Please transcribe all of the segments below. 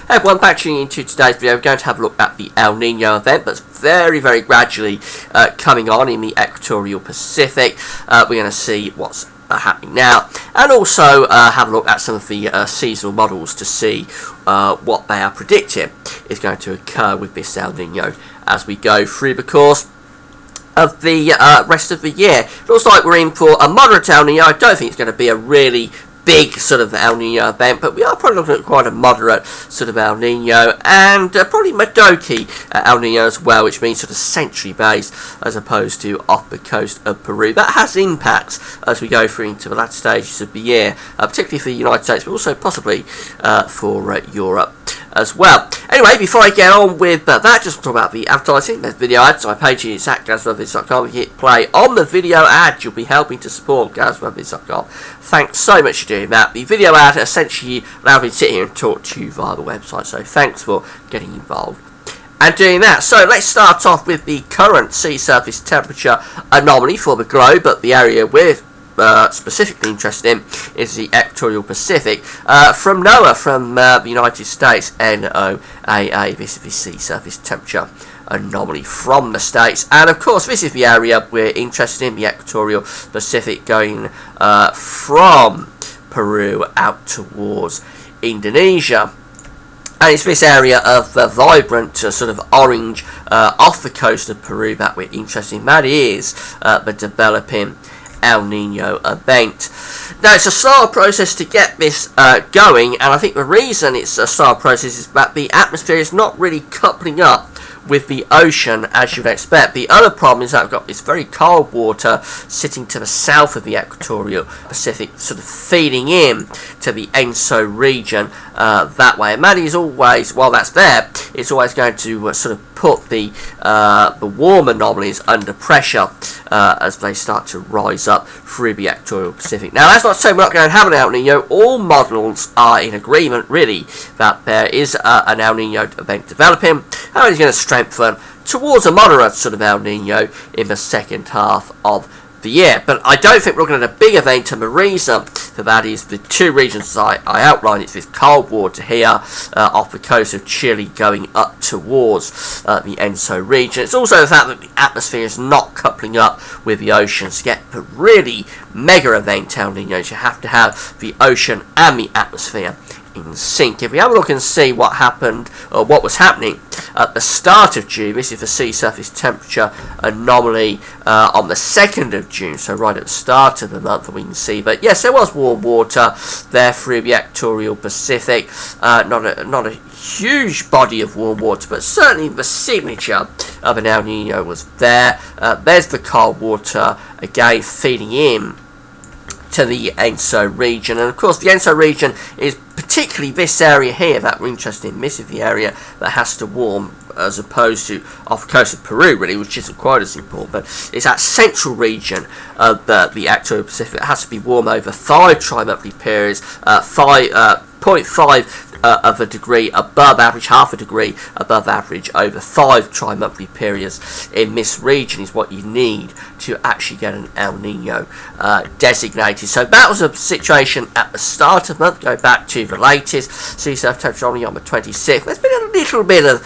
Hey everyone, back tuning into today's video. We're going to have a look at the El Nino event, but it's very gradually coming on in the equatorial Pacific. We're going to see what's happening now, and also have a look at some of the seasonal models to see what they are predicting is going to occur with this El Nino as we go through the course of the rest of the year. It looks like we're in for a moderate El Nino. I don't think it's going to be a really big sort of El Nino event, but we are probably looking at quite a moderate sort of El Nino, and probably Madoki El Nino as well, which means sort of century based as opposed to off the coast of Peru. That has impacts as we go through into the latter stages of the year, particularly for the United States, but also possibly for Europe as well. Anyway, before I get on with that, just talk about the advertising. There's video ads. My page is at GazWebVids.com. If you hit play on the video ad, you'll be helping to support GazWebVids.com. Thanks so much for doing that. The video ad essentially allows me to sit here and talk to you via the website, so thanks for getting involved and doing that. So let's start off with the current sea surface temperature anomaly for the globe, but the area we're specifically interested in is the equatorial Pacific. From NOAA, from the United States, NOAA, this is the sea surface temperature anomaly from the States, and of course this is the area we're interested in, the equatorial Pacific, going from Peru out towards Indonesia. And it's this area of vibrant sort of orange off the coast of Peru that we're interested in. That is the developing El Nino event. Now, it's a slower process to get this going, and I think the reason it's a slower process is that the atmosphere is not really coupling up with the ocean as you'd expect. The other problem is that we've got this very cold water sitting to the south of the equatorial Pacific, sort of feeding in to the ENSO region that way, and that is always, while that's there, it's always going to sort of put the warm anomalies under pressure as they start to rise up through the equatorial Pacific. Now, that's not to say we're not going to have an El Nino. All models are in agreement, really, that there is an El Nino event developing, and it's going to strengthen towards a moderate sort of El Nino in the second half of the year. But I don't think we're looking at a big event, and the reason for that is the two regions I outlined. It's this cold water here off the coast of Chile going up towards the ENSO region. It's also the fact that the atmosphere is not coupling up with the oceans. To get the really mega event El Ninos, you have to have the ocean and the atmosphere in sync. If we have a look and see what happened, or what was happening at the start of June, this is the sea surface temperature anomaly on the 2nd of June, so right at the start of the month, we can see. But yes, there was warm water there through the equatorial Pacific. Not a huge body of warm water, but certainly the signature of an El Nino was there. There's the cold water again feeding in to the ENSO region, and of course the ENSO region is particularly this area here that we're interested in. This is the area that has to warm as opposed to off the coast of Peru, really, which isn't quite as important, but it's that central region of the equatorial Pacific that has to be warm over 5 tri-monthly periods, 0.5 of a degree above average, half a degree above average over 5 tri-monthly periods in this region is what you need to actually get an El Nino designated. So that was a situation at the start of the month. Go back to the latest sea surface temperature on the 26th. There's been a little bit of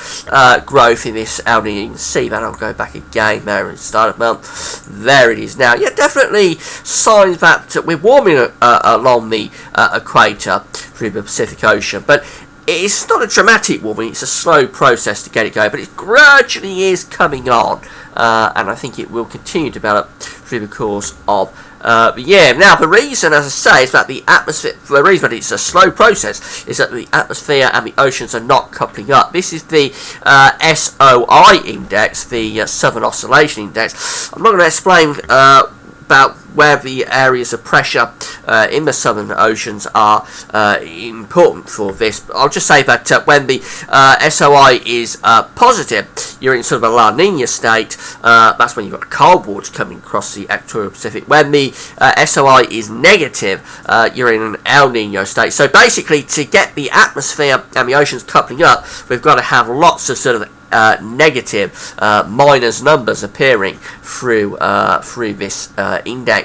growth in this El Nino. You can see that. I'll go back again there at the start of the month. There it is now. Yeah, definitely signs that we're warming along the equator through the Pacific Ocean, but it's not a dramatic warming. It's a slow process to get it going, but it gradually is coming on, and I think it will continue to develop through the course of the year. Now, the reason, as I say, is that the atmosphere, the reason that it's a slow process is that the atmosphere and the oceans are not coupling up. This is the SOI Index, the Southern Oscillation Index. I'm not going to explain about where the areas of pressure in the southern oceans are important for this. But I'll just say that when the SOI is positive, you're in sort of a La Nina state. That's when you've got cold water coming across the equatorial Pacific. When the SOI is negative, you're in an El Nino state. So basically, to get the atmosphere and the oceans coupling up, we've got to have lots of sort of negative minus numbers appearing through this index.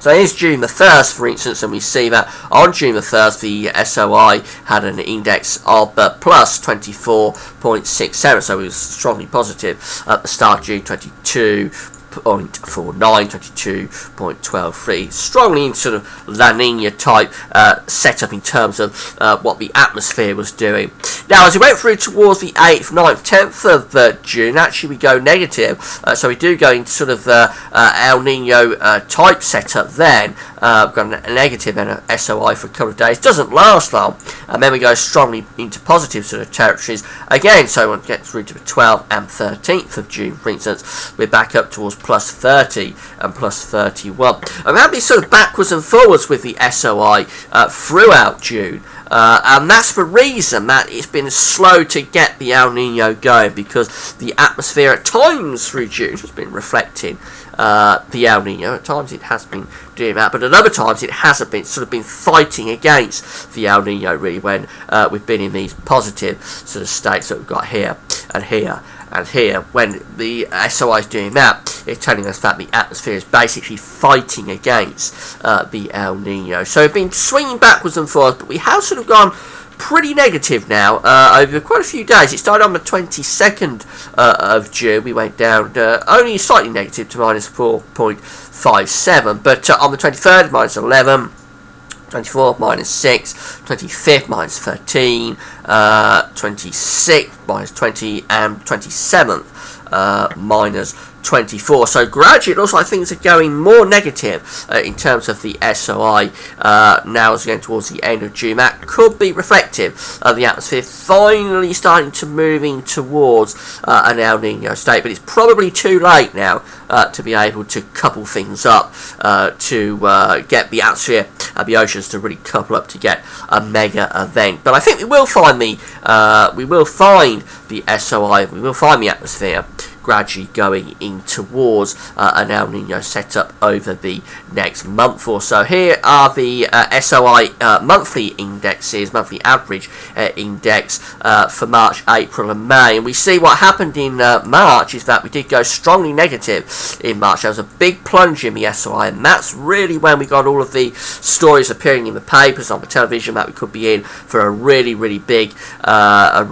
So here's June the 1st, for instance, and we see that on June the 1st, the SOI had an index of plus 24.67, so it was strongly positive at the start of June. 22.49, 22.23, strongly in sort of La Nina type setup in terms of what the atmosphere was doing. Now, as we went through towards the 8th, 9th, 10th of June, actually we go negative, so we do go into sort of El Nino type setup then. We've got a negative and a SOI for a couple of days. Doesn't last long, and then we go strongly into positive sort of territories again. So we'll get through to the 12th and 13th of June, for instance. We're back up towards plus 30 and plus 31. And we have these sort of backwards and forwards with the SOI throughout June. And that's the reason that it's been slow to get the El Nino going, because the atmosphere at times through June has been reflecting the El Nino. At times it has been doing that, but at other times it hasn't been, sort of been fighting against the El Nino really, when we've been in these positive sort of states that we've got here and here and here. When the SOI is doing that, it's telling us that the atmosphere is basically fighting against the El Nino. So we've been swinging backwards and forwards, but we have sort of gone pretty negative now over quite a few days. It started on the 22nd of June. We went down only slightly negative to minus 4.57, but on the 23rd, minus 11. 24th, minus 6, 25th, minus 13, 26th, minus 20, and 27th, minus 24. So gradually it looks like things are going more negative in terms of the SOI now as we get towards the end of June. That could be reflective of the atmosphere finally starting to moving towards an El Nino state, but it's probably too late now to be able to couple things up to get the atmosphere and the oceans to really couple up to get a mega event. But I think we will find the SOI, we will find the atmosphere gradually going in towards an El Nino setup over the next month or so. Here are the SOI monthly indexes, monthly average index for March, April and May. And we see what happened in March is that we did go strongly negative in March. There was a big plunge in the SOI, and that's really when we got all of the stories appearing in the papers, on the television, that we could be in for a really big El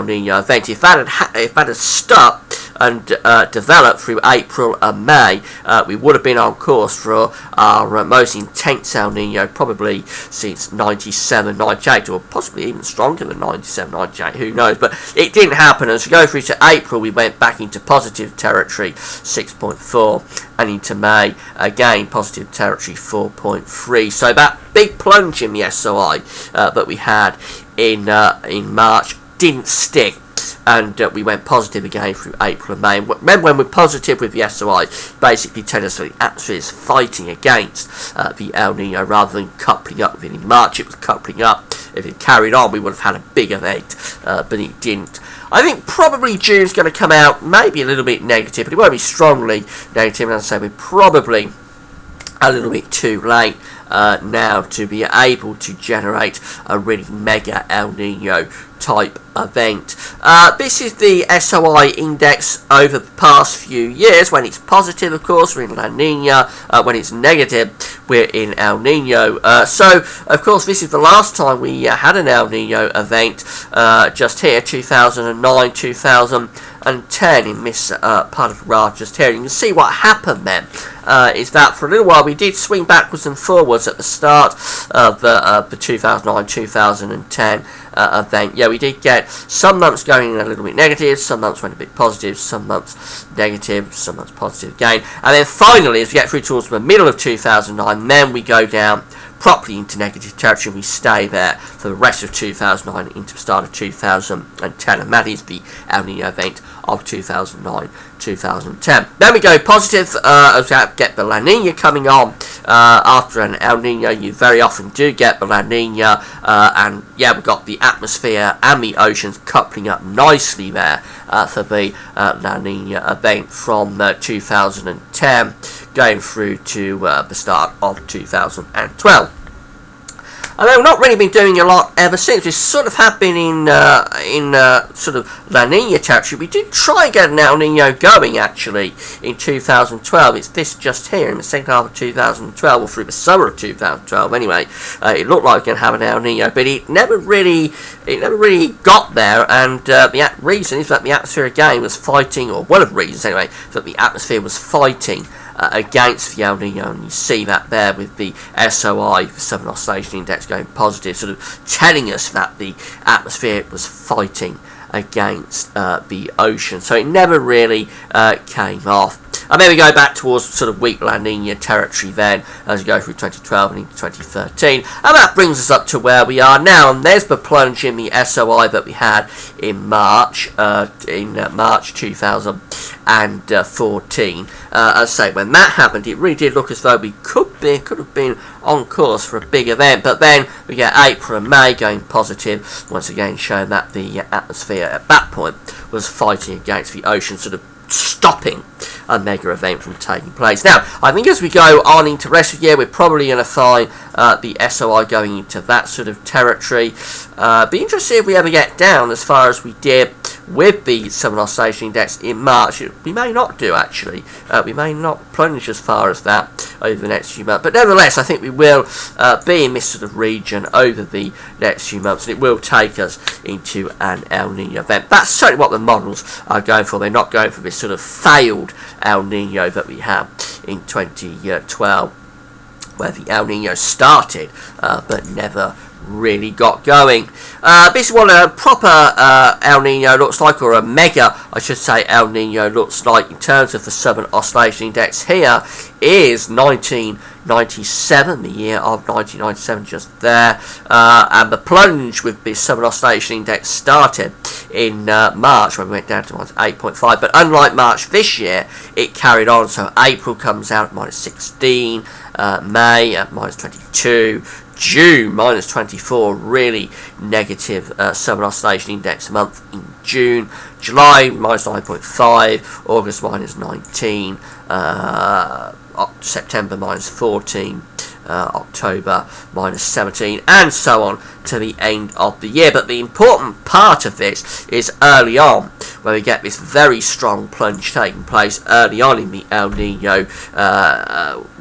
Nino event. If that had stuck and developed through April and May, we would have been on course for our most intense El Nino probably since 97, 98, or possibly even stronger than 97, 98, who knows. But it didn't happen. As we go through to April, we went back into positive territory, 6.4, and into May, again, positive territory, 4.3. So that big plunge in the SOI that we had in March didn't stick, and we went positive again through April and May. And remember, when we're positive with the SOI, basically telling us that the atmosphere is fighting against the El Nino rather than coupling up with it. In March it was coupling up. If it carried on, we would have had a big event, but it didn't. I think probably June's going to come out maybe a little bit negative, but it won't be strongly negative. And as I say, we're probably a little bit too late now to be able to generate a really mega El Nino type event. This is the SOI index over the past few years. When it's positive, of course, we're in La Nina. When it's negative, we're in El Nino. So, of course, this is the last time we had an El Nino event, just here, 2009, 2010, in this part of the graph just here. You can see what happened then. Is that for a little while we did swing backwards and forwards at the start of the 2009, 2010 event. Yeah, we did get some months going a little bit negative, some months went a bit positive, some months negative, some months positive again. And then finally, as we get through towards the middle of 2009, then we go down properly into negative territory. We stay there for the rest of 2009 into the start of 2010, and that is the El Nino event of 2009, 2010. Then we go positive as we get the La Nina coming on. After an El Nino, you very often do get the La Nina, and yeah, we've got the atmosphere and the oceans coupling up nicely there for the La Nina event from 2010 going through to the start of 2012. and they've not really been doing a lot ever since. We sort of have been in sort of La Nina territory. We did try and get an El Nino going actually in 2012. It's this just here in the second half of 2012, or through the summer of 2012 anyway. It looked like we were going to have an El Nino, but it never really got there, and the reason is that the atmosphere again was fighting, or one of the reasons anyway, that the atmosphere was fighting against the El Nino, and you see that there with the SOI, the Southern Oscillation Index, going positive, sort of telling us that the atmosphere was fighting against the ocean. So it never really came off. And then we go back towards sort of weak La Nina territory then, as we go through 2012 and into 2013. And that brings us up to where we are now. And there's the plunge in the SOI that we had in March 2014. As I say, when that happened, it really did look as though we could have been on course for a big event. But then we get April and May going positive, once again showing that the atmosphere at that point was fighting against the ocean, sort of stopping a mega event from taking place. Now, I think as we go on into the rest of the year, we're probably going to find the SOI going into that sort of territory. Be interested if we ever get down as far as we did with the Southern Oscillation Index in March. We may not do, actually. We may not plunge as far as that over the next few months. But nevertheless, I think we will be in this sort of region over the next few months, and it will take us into an El Nino event. That's certainly what the models are going for. They're not going for this sort of failed El Nino that we had in 2012, where the El Nino started but never really got going. This is what a proper El Nino looks like, or a mega, I should say, El Nino looks like in terms of the Southern Oscillation Index. Here is 1997, the year of 1997, just there, and the plunge with the Southern Oscillation Index started in March, when we went down to minus 8.5, but unlike March this year, it carried on. So April comes out at minus 16, May at minus 22, June minus 24, really negative Southern Oscillation Index month in June. July minus 9.5, August minus 19, September minus 14, October minus 17, and so on to the end of the year. But the important part of this is early on, where we get this very strong plunge taking place early on in the El Nino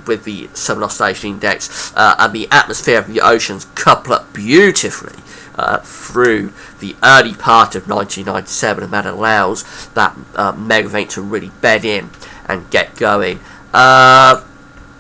with the Southern Oscillation Index, and the atmosphere of the oceans couple up beautifully through the early part of 1997, and that allows that mega event to really bed in and get going.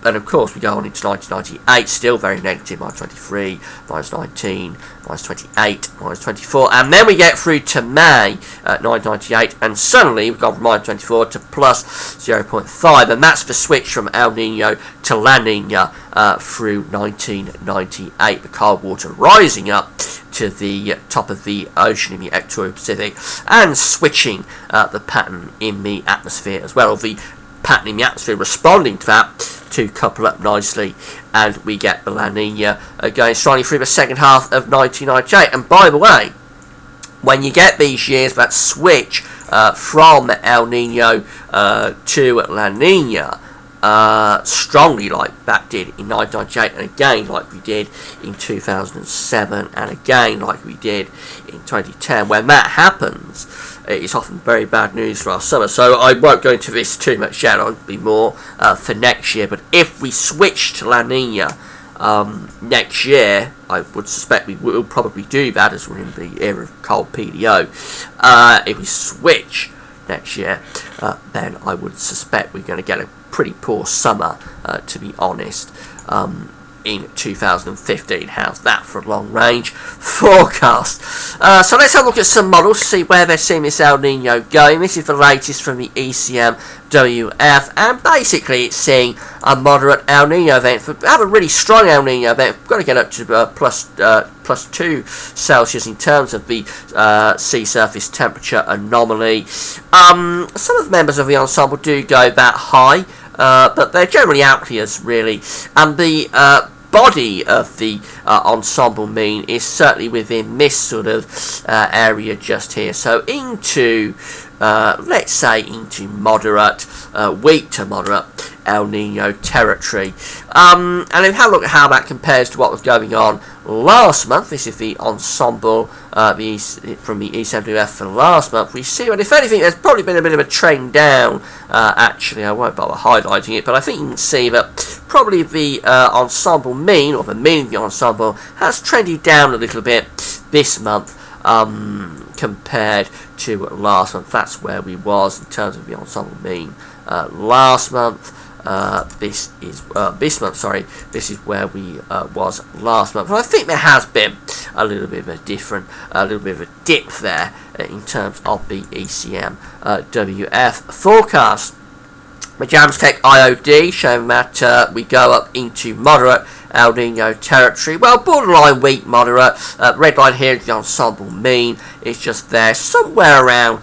And of course we go on into 1998, still very negative, minus 23, minus 19, minus 28, minus 24, and then we get through to May 1998, and suddenly we've gone from minus 24 to plus 0.5, and that's the switch from El Nino to La Nina through 1998, the cold water rising up to the top of the ocean in the equatorial Pacific, and switching the pattern in the atmosphere as well, the pattern in the atmosphere responding to that to couple up nicely, and we get the La Nina going strongly through the second half of 1998. And by the way, when you get these years that switch from El Nino to La Nina strongly, like that did in 1998, and again like we did in 2007, and again like we did in 2010, when that happens, it's often very bad news for our summer. So I won't go into this too much yet. I'll be more for next year. But if we switch to La Nina next year, I would suspect we will probably do that, as we're in the era of cold PDO. If we switch next year, then I would suspect we're going to get a pretty poor summer, to be honest, in 2015. How's that for a long range forecast? So let's have a look at some models to see where they're seeing this El Nino going. This is the latest from the ECM WF, and basically it's seeing a moderate El Nino event. For have a really strong El Nino event, we've got to get up to plus 2 Celsius in terms of the sea surface temperature anomaly. Some of the members of the ensemble do go that high, but they're generally outliers, really, and the body of the ensemble mean is certainly within this sort of area just here. So into, let's say, into moderate, weak to moderate El Nino territory. And if you have a look at how that compares to what was going on last month. This is the ensemble from the ECWF for last month. We see, and if anything, there's probably been a bit of a trend down. Actually, I won't bother highlighting it, but I think you can see that probably the ensemble mean, or the mean of the ensemble, has trended down a little bit this month compared to last month. That's where we was in terms of the ensemble mean last month. This is where we was last month. And I think there has been a little bit of a dip there in terms of the ECM WF forecast. The Jamstech IOD showing that we go up into moderate El Nino territory. Well, borderline weak, moderate. Red line here is the ensemble mean. It's just there, somewhere around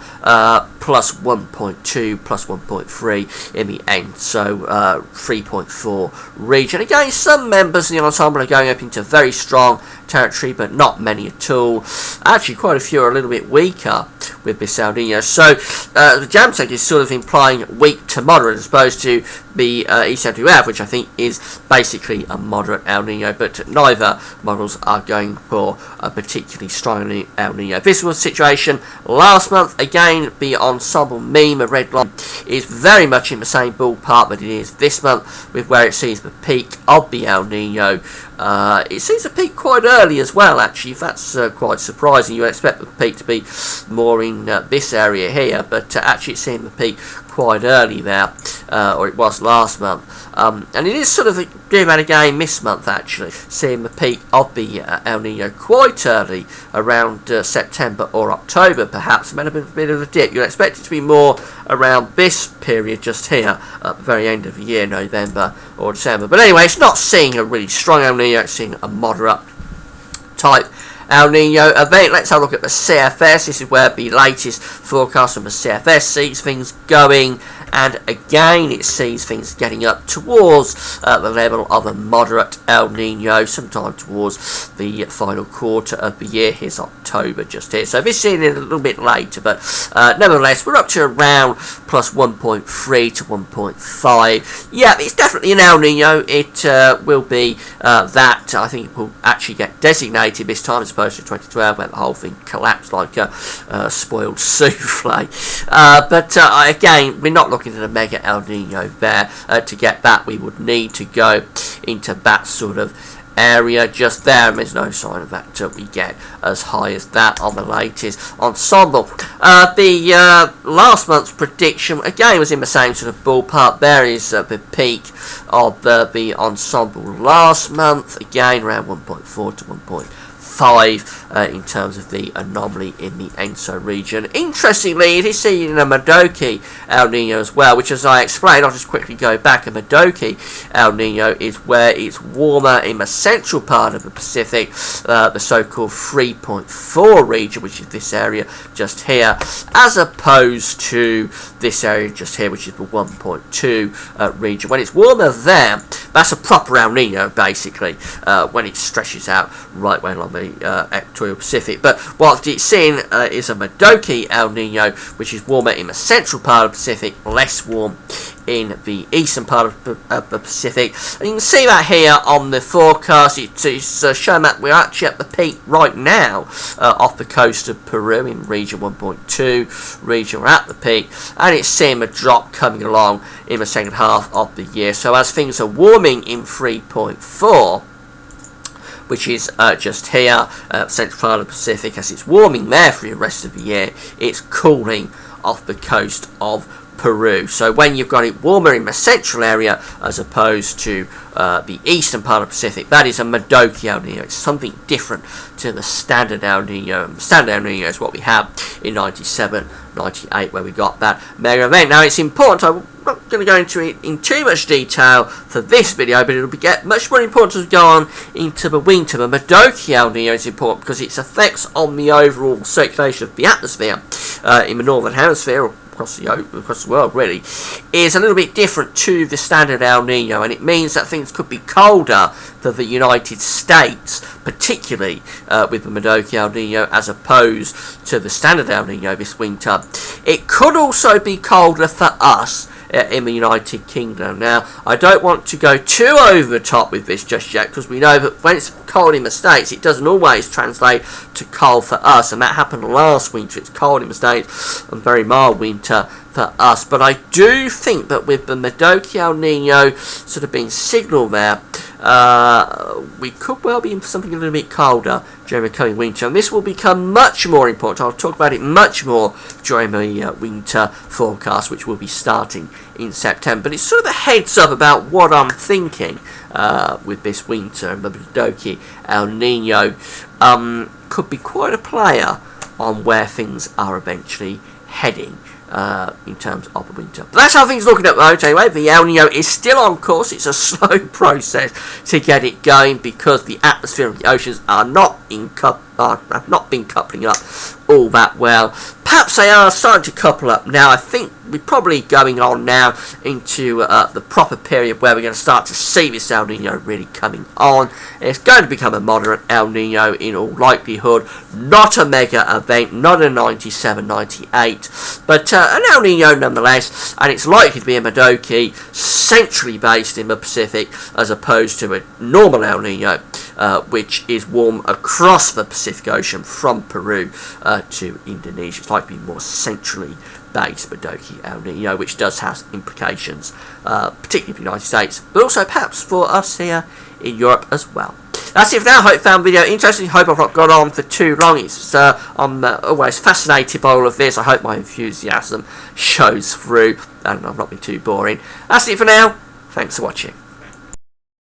plus 1.2, plus 1.3 in the end. So 3.4 region. Again, some members in the ensemble are going up into very strong territory, but not many at all. Actually, quite a few are a little bit weaker with this El Nino. So the Jamstech is sort of implying weak to moderate as opposed to the ECWF, which I think is basically a moderate El Nino, but neither models are going for a particularly strong El Nino. This was the situation last month. Again, the ensemble mean, the red line, is very much in the same ballpark that it is this month, with where it sees the peak of the El Nino. It seems to peak quite early as well, actually. That's quite surprising. You would expect the peak to be more in this area here, but actually it's seeing the peak quite early there, or it was last month. And it is sort of doing that again this month, actually, seeing the peak of the El Nino quite early, around September or October perhaps. It a bit of a dip. You'd expect it to be more around this period just here, at the very end of the year, November or December. But anyway, it's not seeing a really strong El Nino, it's seeing a moderate type El Nino event. Let's have a look at the CFS. This is where the latest forecast from the CFS sees things going, and again it sees things getting up towards the level of a moderate El Nino, sometime towards the final quarter of the year. Here's October just here, so this is in a little bit later, but nevertheless we're up to around plus 1.3 to 1.5. Yeah, it's definitely an El Nino. It will be that I think it will actually get designated this time as opposed to 2012, where the whole thing collapsed like a spoiled souffle. But again, we're not looking at a mega El Nino there. To get that, we would need to go into that sort of area just there, and there's no sign of that we get as high as that on the latest ensemble. The last month's prediction again was in the same sort of ballpark. There is the peak of the ensemble last month, again around 1.4 to 1.5 in terms of the anomaly in the ENSO region. Interestingly, it is seen in a Modoki El Nino as well, which, as I explained, I'll just quickly go back. A Modoki El Nino is where it's warmer in the central part of the Pacific, the so-called 3.4 region, which is this area just here, as opposed to this area just here, which is the 1.2 region. When it's warmer there, that's a proper El Nino, basically, when it stretches out right way along the equatorial Pacific. But what it's seeing is a Modoki El Nino, which is warmer in the central part of the Pacific, less warm in the eastern part of the Pacific. And you can see that here on the forecast. It's showing that we're actually at the peak right now off the coast of Peru in region 1.2 region. We're at the peak, and it's seeing a drop coming along in the second half of the year. So as things are warming in 3.4, which is just here, central part of the Pacific, as it's warming there for the rest of the year, it's cooling off the coast of Peru. So when you've got it warmer in the central area as opposed to the eastern part of the Pacific, that is a Modoki El Nino. It's something different to the standard El Nino. The standard El Nino is what we have in 97, 98, where we got that mega event. Now it's important, I'm not going to go into it in too much detail for this video, but it'll get much more important as we go on into the winter. The Modoki El Nino is important because its effects on the overall circulation of the atmosphere in the northern hemisphere, or across the world really, is a little bit different to the standard El Nino, and it means that things could be colder for the United States, particularly with the Modoki El Nino, as opposed to the standard El Nino this winter. It could also be colder for us in the United Kingdom. Now, I don't want to go too over the top with this just yet, because we know that when it's cold in the States, it doesn't always translate to cold for us, and that happened last winter. It's cold in the States and very mild winter for us. But I do think that with the Madoki El Nino sort of being signalled there, we could well be in something a little bit colder during the coming winter, and this will become much more important. I'll talk about it much more during the winter forecast, which will be starting in September. But it's sort of a heads up about what I'm thinking with this winter, and the Madoki El Nino could be quite a player on where things are eventually heading in terms of the winter. But that's how things are looking at the moment anyway. The El Nino is still on course. It's a slow process to get it going because the atmosphere of the oceans are not have not been coupling up all that well. Perhaps they are starting to couple up now. I think we're probably going on now into the proper period where we're going to start to see this El Nino really coming on. It's going to become a moderate El Nino in all likelihood, not a mega event, not a 97-98, but an El Nino nonetheless, and it's likely to be a Madoki centrally based in the Pacific as opposed to a normal El Nino, which is warm across the Pacific Ocean from Peru to Indonesia. It's likely to be more centrally based Madoki El Nino, which does have implications, particularly for the United States, but also perhaps for us here in Europe as well. That's it for now. Hope you found the video interesting. Hope I've not gone on for too long. I'm always fascinated by all of this. I hope my enthusiasm shows through and I've not been too boring. That's it for now. Thanks for watching.